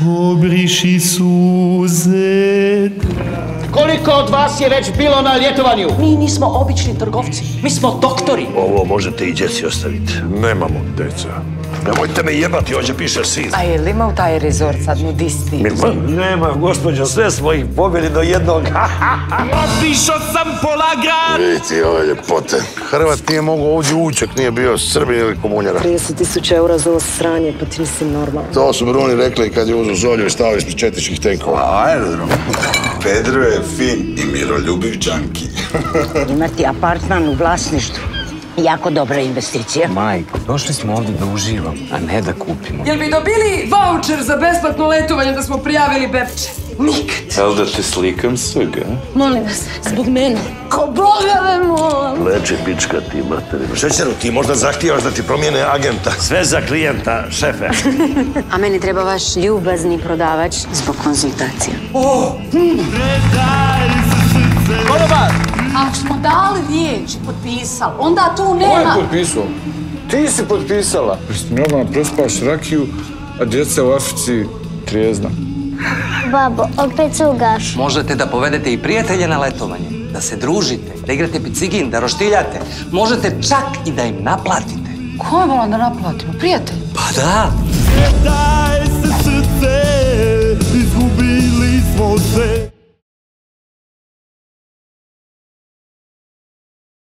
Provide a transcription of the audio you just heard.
Obriši suze. Koliko od vas je već bilo na ljetovanju? Mi nismo obični trgovci, mi smo doktori. Ovo možete i djeci ostaviti. Nemamo deca. Nemojte me jebati, ovdje piše sin. A je li ima u taj rezort sad nudisti? Nema, gospođo, sve smo ih pobjeli do jednog. Obišao sam pola grada. Vidite ove ljepote. Hrvat nije mogao ovdje ući, nije bio Srbin ili komunjara. 30.000 eura za ovo sranje, pa ti nisi normalno. To su Bruni rekli kad je uzu Zolju i stavio ispred četničkih tenkova. Aerodrom. Pedro je fin i miroljubiv džanki. Imati apartman u vlasništvu. Jako dobra investicija. Majko, došli smo ovdje da uživamo, a ne da kupimo. Jel bi dobili voucher za besplatno letovanje da smo prijavili Bepče? Nikad. Jel da te slikam svega? Molim vas, zbog mene. Ko Boga me molim. Leče pička ti, materina. Šećeru, ti možda zahtijevaš da ti promijene agenta. Sve za klijenta, šefe. A meni treba vaš ljubazni prodavač zbog konzultacija. Konobar! Ako smo dali riječ i potpisali, onda tu nema... Ko je potpisao? Ti si potpisala. Normalno prespaš rakiju, a djeca u Africi trijezna. Babo, opet se ugaš. Možete da povedete i prijatelje na letovanje, da se družite, da igrate bicigin, da roštiljate. Možete čak i da im naplatite. Ko je vola da naplatimo? Prijatelj? Pa da! Daj se srce, izgubili smo se.